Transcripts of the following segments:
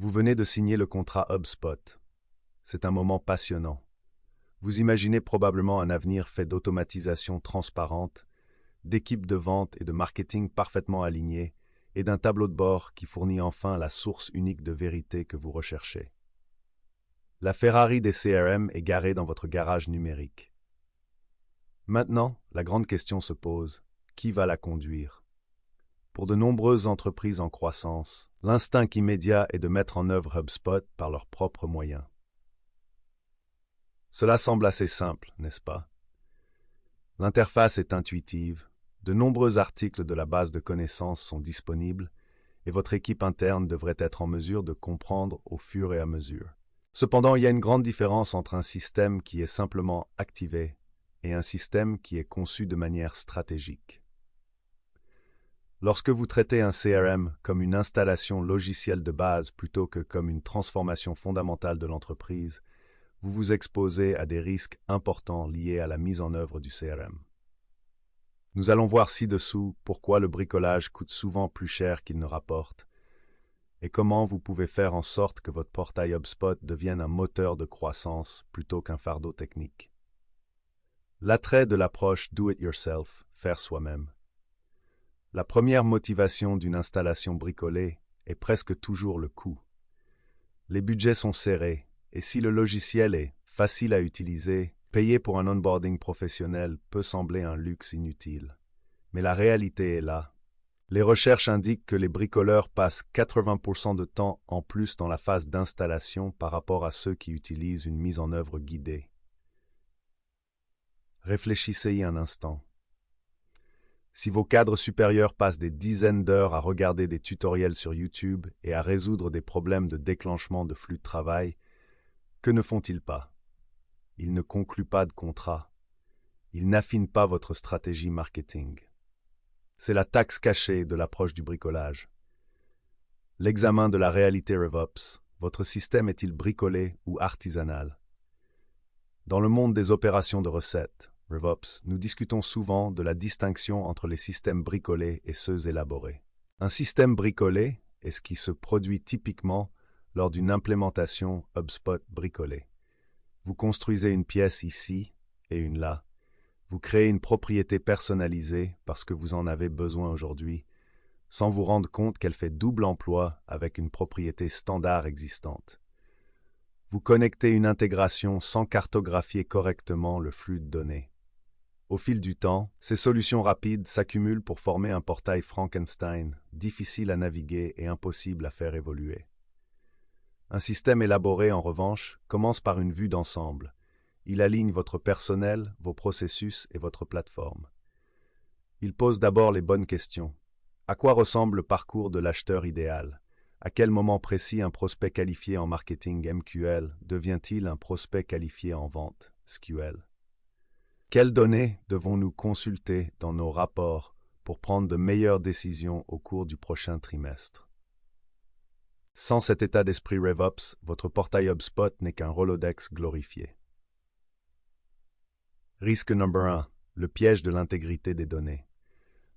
Vous venez de signer le contrat HubSpot. C'est un moment passionnant. Vous imaginez probablement un avenir fait d'automatisation transparente, d'équipes de vente et de marketing parfaitement alignées, et d'un tableau de bord qui fournit enfin la source unique de vérité que vous recherchez. La Ferrari des CRM est garée dans votre garage numérique. Maintenant, la grande question se pose, qui va la conduire? Pour de nombreuses entreprises en croissance, l'instinct immédiat est de mettre en œuvre HubSpot par leurs propres moyens. Cela semble assez simple, n'est-ce pas? L'interface est intuitive, de nombreux articles de la base de connaissances sont disponibles et votre équipe interne devrait être en mesure de comprendre au fur et à mesure. Cependant, il y a une grande différence entre un système qui est simplement activé et un système qui est conçu de manière stratégique. Lorsque vous traitez un CRM comme une installation logicielle de base plutôt que comme une transformation fondamentale de l'entreprise, vous vous exposez à des risques importants liés à la mise en œuvre du CRM. Nous allons voir ci-dessous pourquoi le bricolage coûte souvent plus cher qu'il ne rapporte et comment vous pouvez faire en sorte que votre portail HubSpot devienne un moteur de croissance plutôt qu'un fardeau technique. L'attrait de l'approche do-it-yourself, faire soi-même. La première motivation d'une installation bricolée est presque toujours le coût. Les budgets sont serrés, et si le logiciel est facile à utiliser, payer pour un onboarding professionnel peut sembler un luxe inutile. Mais la réalité est là. Les recherches indiquent que les bricoleurs passent 80% de temps en plus dans la phase d'installation par rapport à ceux qui utilisent une mise en œuvre guidée. Réfléchissez-y un instant. Si vos cadres supérieurs passent des dizaines d'heures à regarder des tutoriels sur YouTube et à résoudre des problèmes de déclenchement de flux de travail, que ne font-ils pas? Ils ne concluent pas de contrat. Ils n'affinent pas votre stratégie marketing. C'est la taxe cachée de l'approche du bricolage. L'examen de la réalité RevOps. Votre système est-il bricolé ou artisanal? Dans le monde des opérations de recettes, RevOps, nous discutons souvent de la distinction entre les systèmes bricolés et ceux élaborés. Un système bricolé est ce qui se produit typiquement lors d'une implémentation HubSpot bricolée. Vous construisez une pièce ici et une là. Vous créez une propriété personnalisée parce que vous en avez besoin aujourd'hui, sans vous rendre compte qu'elle fait double emploi avec une propriété standard existante. Vous connectez une intégration sans cartographier correctement le flux de données. Au fil du temps, ces solutions rapides s'accumulent pour former un portail Frankenstein, difficile à naviguer et impossible à faire évoluer. Un système élaboré, en revanche, commence par une vue d'ensemble. Il aligne votre personnel, vos processus et votre plateforme. Il pose d'abord les bonnes questions. À quoi ressemble le parcours de l'acheteur idéal? À quel moment précis un prospect qualifié en marketing MQL devient-il un prospect qualifié en vente SQL? Quelles données devons-nous consulter dans nos rapports pour prendre de meilleures décisions au cours du prochain trimestre? Sans cet état d'esprit RevOps, votre portail HubSpot n'est qu'un Rolodex glorifié. Risque numéro 1. Le piège de l'intégrité des données.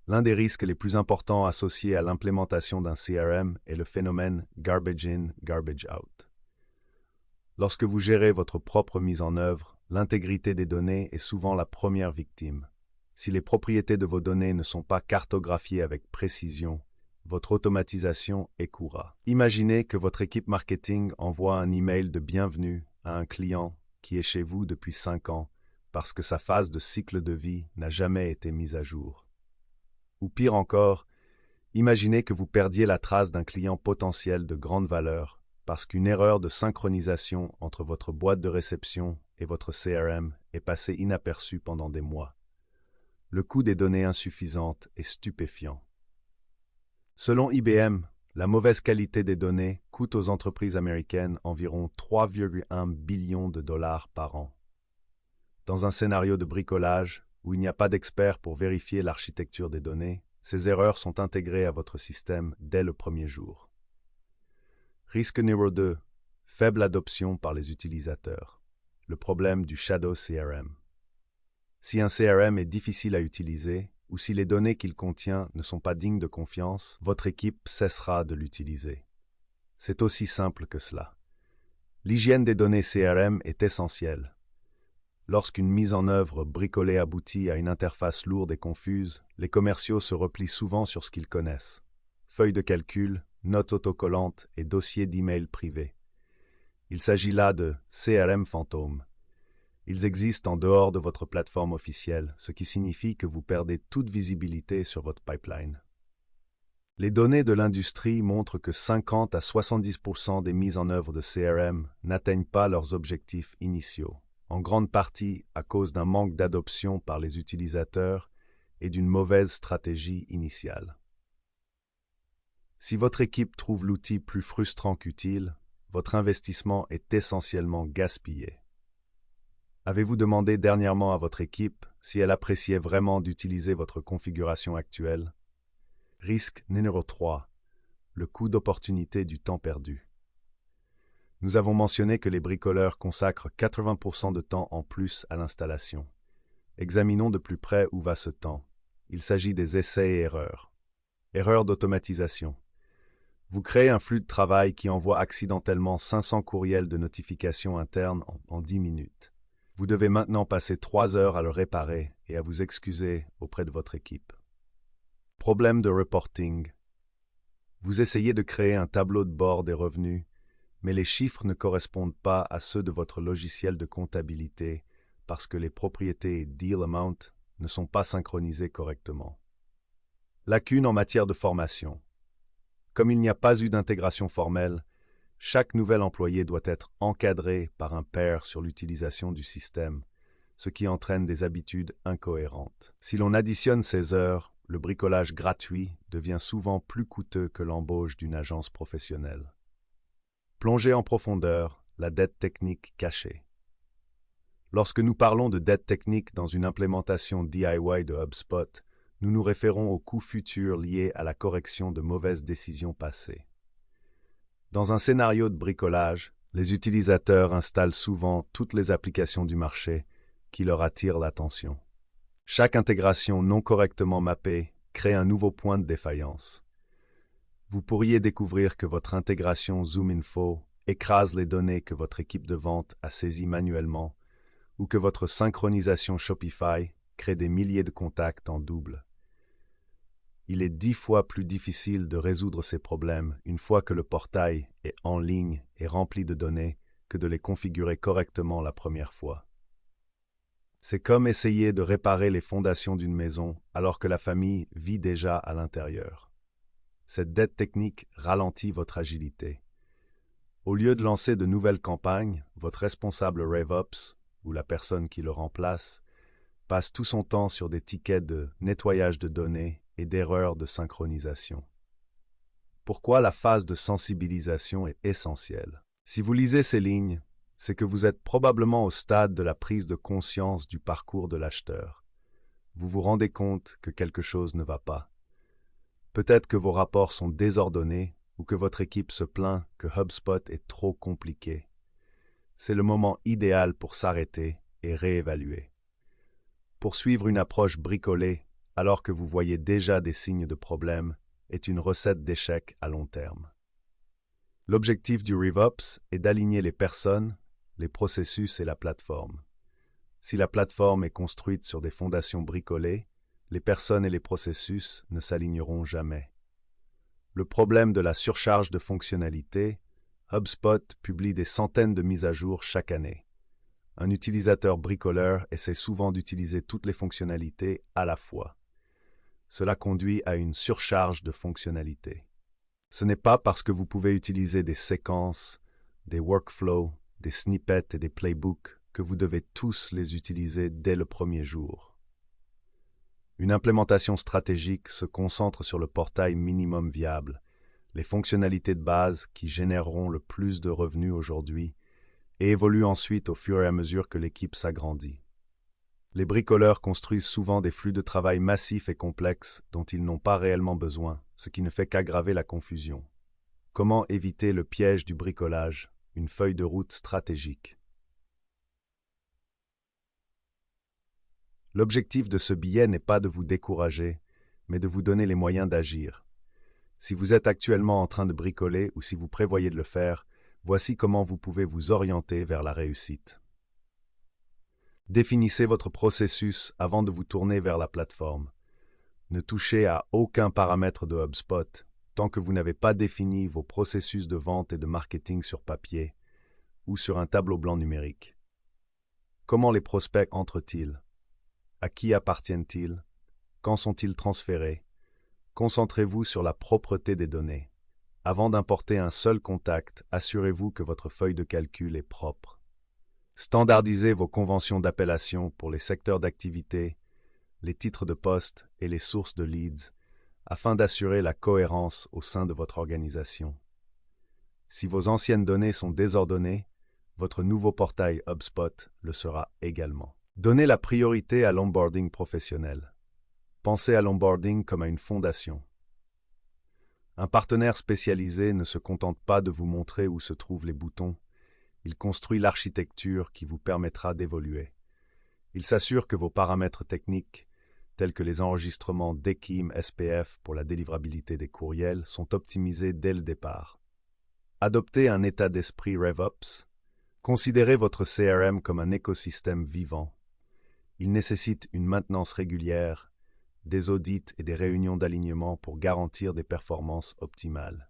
L'un des risques les plus importants associés à l'implémentation d'un CRM est le phénomène garbage in, garbage out. Lorsque vous gérez votre propre mise en œuvre, l'intégrité des données est souvent la première victime. Si les propriétés de vos données ne sont pas cartographiées avec précision, votre automatisation échouera. Imaginez que votre équipe marketing envoie un email de bienvenue à un client qui est chez vous depuis 5 ans parce que sa phase de cycle de vie n'a jamais été mise à jour. Ou pire encore, imaginez que vous perdiez la trace d'un client potentiel de grande valeur parce qu'une erreur de synchronisation entre votre boîte de réception et votre CRM est passée inaperçue pendant des mois. Le coût des données insuffisantes est stupéfiant. Selon IBM, la mauvaise qualité des données coûte aux entreprises américaines environ 3,1 billions de dollars par an. Dans un scénario de bricolage, où il n'y a pas d'expert pour vérifier l'architecture des données, ces erreurs sont intégrées à votre système dès le premier jour. Risque numéro 2. Faible adoption par les utilisateurs. Le problème du Shadow CRM. Si un CRM est difficile à utiliser, ou si les données qu'il contient ne sont pas dignes de confiance, votre équipe cessera de l'utiliser. C'est aussi simple que cela. L'hygiène des données CRM est essentielle. Lorsqu'une mise en œuvre bricolée aboutit à une interface lourde et confuse, les commerciaux se replient souvent sur ce qu'ils connaissent. Feuilles de calcul, notes autocollantes et dossiers d'email privés. Il s'agit là de CRM fantômes. Ils existent en dehors de votre plateforme officielle, ce qui signifie que vous perdez toute visibilité sur votre pipeline. Les données de l'industrie montrent que 50 à 70% des mises en œuvre de CRM n'atteignent pas leurs objectifs initiaux, en grande partie à cause d'un manque d'adoption par les utilisateurs et d'une mauvaise stratégie initiale. Si votre équipe trouve l'outil plus frustrant qu'utile, votre investissement est essentiellement gaspillé. Avez-vous demandé dernièrement à votre équipe si elle appréciait vraiment d'utiliser votre configuration actuelle? Risque numéro 3. Le coût d'opportunité du temps perdu. Nous avons mentionné que les bricoleurs consacrent 80% de temps en plus à l'installation. Examinons de plus près où va ce temps. Il s'agit des essais et erreurs. Erreur d'automatisation. Vous créez un flux de travail qui envoie accidentellement 500 courriels de notification interne en 10 minutes. Vous devez maintenant passer 3 heures à le réparer et à vous excuser auprès de votre équipe. Problème de reporting. Vous essayez de créer un tableau de bord des revenus, mais les chiffres ne correspondent pas à ceux de votre logiciel de comptabilité parce que les propriétés deal amount ne sont pas synchronisées correctement. Lacune en matière de formation. Comme il n'y a pas eu d'intégration formelle, chaque nouvel employé doit être encadré par un pair sur l'utilisation du système, ce qui entraîne des habitudes incohérentes. Si l'on additionne ces heures, le bricolage gratuit devient souvent plus coûteux que l'embauche d'une agence professionnelle. Plongez en profondeur la dette technique cachée. Lorsque nous parlons de dette technique dans une implémentation DIY de HubSpot, nous nous référons aux coûts futurs liés à la correction de mauvaises décisions passées. Dans un scénario de bricolage, les utilisateurs installent souvent toutes les applications du marché qui leur attirent l'attention. Chaque intégration non correctement mappée crée un nouveau point de défaillance. Vous pourriez découvrir que votre intégration ZoomInfo écrase les données que votre équipe de vente a saisies manuellement ou que votre synchronisation Shopify crée des milliers de contacts en double. Il est 10 fois plus difficile de résoudre ces problèmes une fois que le portail est en ligne et rempli de données que de les configurer correctement la première fois. C'est comme essayer de réparer les fondations d'une maison alors que la famille vit déjà à l'intérieur. Cette dette technique ralentit votre agilité. Au lieu de lancer de nouvelles campagnes, votre responsable RevOps, ou la personne qui le remplace, passe tout son temps sur des tickets de nettoyage de données et d'erreurs de synchronisation. Pourquoi la phase de sensibilisation est essentielle? Si vous lisez ces lignes, c'est que vous êtes probablement au stade de la prise de conscience du parcours de l'acheteur. Vous vous rendez compte que quelque chose ne va pas. Peut-être que vos rapports sont désordonnés ou que votre équipe se plaint que HubSpot est trop compliqué. C'est le moment idéal pour s'arrêter et réévaluer. Poursuivre une approche bricolée alors que vous voyez déjà des signes de problème est une recette d'échec à long terme. L'objectif du RevOps est d'aligner les personnes, les processus et la plateforme. Si la plateforme est construite sur des fondations bricolées, les personnes et les processus ne s'aligneront jamais. Le problème de la surcharge de fonctionnalités, HubSpot publie des centaines de mises à jour chaque année. Un utilisateur bricoleur essaie souvent d'utiliser toutes les fonctionnalités à la fois. Cela conduit à une surcharge de fonctionnalités. Ce n'est pas parce que vous pouvez utiliser des séquences, des workflows, des snippets et des playbooks que vous devez tous les utiliser dès le premier jour. Une implémentation stratégique se concentre sur le portail minimum viable, les fonctionnalités de base qui généreront le plus de revenus aujourd'hui et évoluent ensuite au fur et à mesure que l'équipe s'agrandit. Les bricoleurs construisent souvent des flux de travail massifs et complexes dont ils n'ont pas réellement besoin, ce qui ne fait qu'aggraver la confusion. Comment éviter le piège du bricolage? Une feuille de route stratégique. L'objectif de ce billet n'est pas de vous décourager, mais de vous donner les moyens d'agir. Si vous êtes actuellement en train de bricoler ou si vous prévoyez de le faire, voici comment vous pouvez vous orienter vers la réussite. Définissez votre processus avant de vous tourner vers la plateforme. Ne touchez à aucun paramètre de HubSpot tant que vous n'avez pas défini vos processus de vente et de marketing sur papier ou sur un tableau blanc numérique. Comment les prospects entrent-ils? À qui appartiennent-ils? Quand sont-ils transférés? Concentrez-vous sur la propreté des données. Avant d'importer un seul contact, assurez-vous que votre feuille de calcul est propre. Standardisez vos conventions d'appellation pour les secteurs d'activité, les titres de poste et les sources de leads, afin d'assurer la cohérence au sein de votre organisation. Si vos anciennes données sont désordonnées, votre nouveau portail HubSpot le sera également. Donnez la priorité à l'onboarding professionnel. Pensez à l'onboarding comme à une fondation. Un partenaire spécialisé ne se contente pas de vous montrer où se trouvent les boutons, il construit l'architecture qui vous permettra d'évoluer. Il s'assure que vos paramètres techniques, tels que les enregistrements DKIM SPF pour la délivrabilité des courriels, sont optimisés dès le départ. Adoptez un état d'esprit RevOps. Considérez votre CRM comme un écosystème vivant. Il nécessite une maintenance régulière, des audits et des réunions d'alignement pour garantir des performances optimales.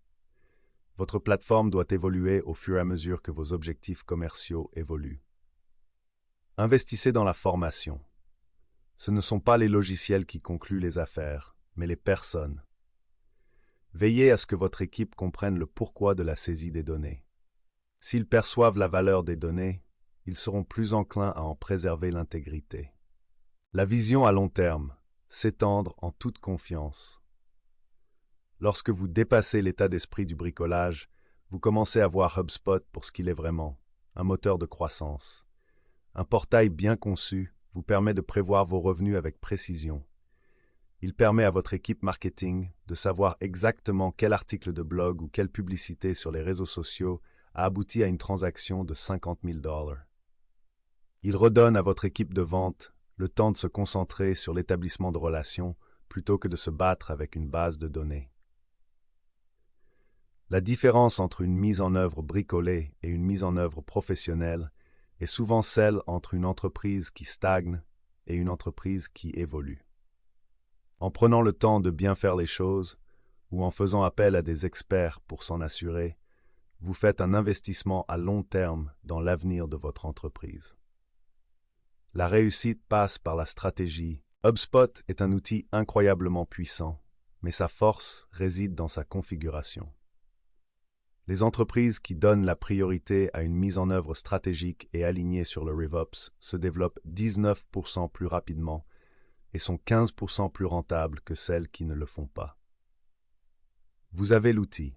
Votre plateforme doit évoluer au fur et à mesure que vos objectifs commerciaux évoluent. Investissez dans la formation. Ce ne sont pas les logiciels qui concluent les affaires, mais les personnes. Veillez à ce que votre équipe comprenne le pourquoi de la saisie des données. S'ils perçoivent la valeur des données, ils seront plus enclins à en préserver l'intégrité. La vision à long terme, s'étendre en toute confiance. Lorsque vous dépassez l'état d'esprit du bricolage, vous commencez à voir HubSpot pour ce qu'il est vraiment, un moteur de croissance. Un portail bien conçu vous permet de prévoir vos revenus avec précision. Il permet à votre équipe marketing de savoir exactement quel article de blog ou quelle publicité sur les réseaux sociaux a abouti à une transaction de $50 000. Il redonne à votre équipe de vente le temps de se concentrer sur l'établissement de relations plutôt que de se battre avec une base de données. La différence entre une mise en œuvre bricolée et une mise en œuvre professionnelle est souvent celle entre une entreprise qui stagne et une entreprise qui évolue. En prenant le temps de bien faire les choses ou en faisant appel à des experts pour s'en assurer, vous faites un investissement à long terme dans l'avenir de votre entreprise. La réussite passe par la stratégie. HubSpot est un outil incroyablement puissant, mais sa force réside dans sa configuration. Les entreprises qui donnent la priorité à une mise en œuvre stratégique et alignée sur le RevOps se développent 19% plus rapidement et sont 15% plus rentables que celles qui ne le font pas. Vous avez l'outil.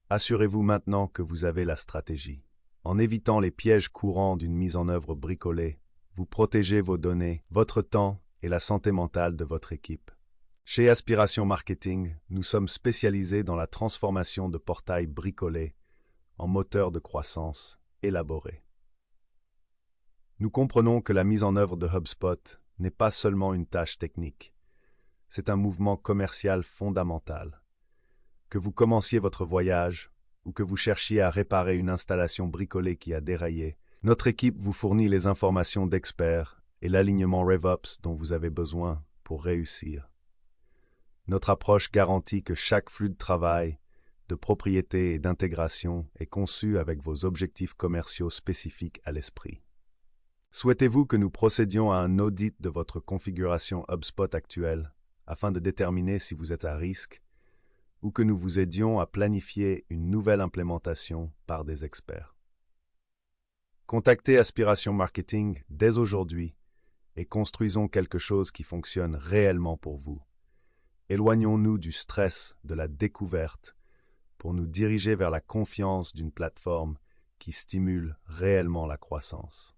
Assurez-vous maintenant que vous avez la stratégie. En évitant les pièges courants d'une mise en œuvre bricolée, vous protégez vos données, votre temps et la santé mentale de votre équipe. Chez Aspiration Marketing, nous sommes spécialisés dans la transformation de portails bricolés en moteurs de croissance élaborés. Nous comprenons que la mise en œuvre de HubSpot n'est pas seulement une tâche technique, c'est un mouvement commercial fondamental. Que vous commenciez votre voyage ou que vous cherchiez à réparer une installation bricolée qui a déraillé, notre équipe vous fournit les informations d'experts et l'alignement RevOps dont vous avez besoin pour réussir. Notre approche garantit que chaque flux de travail, de propriété et d'intégration est conçu avec vos objectifs commerciaux spécifiques à l'esprit. Souhaitez-vous que nous procédions à un audit de votre configuration HubSpot actuelle afin de déterminer si vous êtes à risque ou que nous vous aidions à planifier une nouvelle implémentation par des experts? Contactez Aspiration Marketing dès aujourd'hui et construisons quelque chose qui fonctionne réellement pour vous. Éloignons-nous du stress de la découverte pour nous diriger vers la confiance d'une plateforme qui stimule réellement la croissance.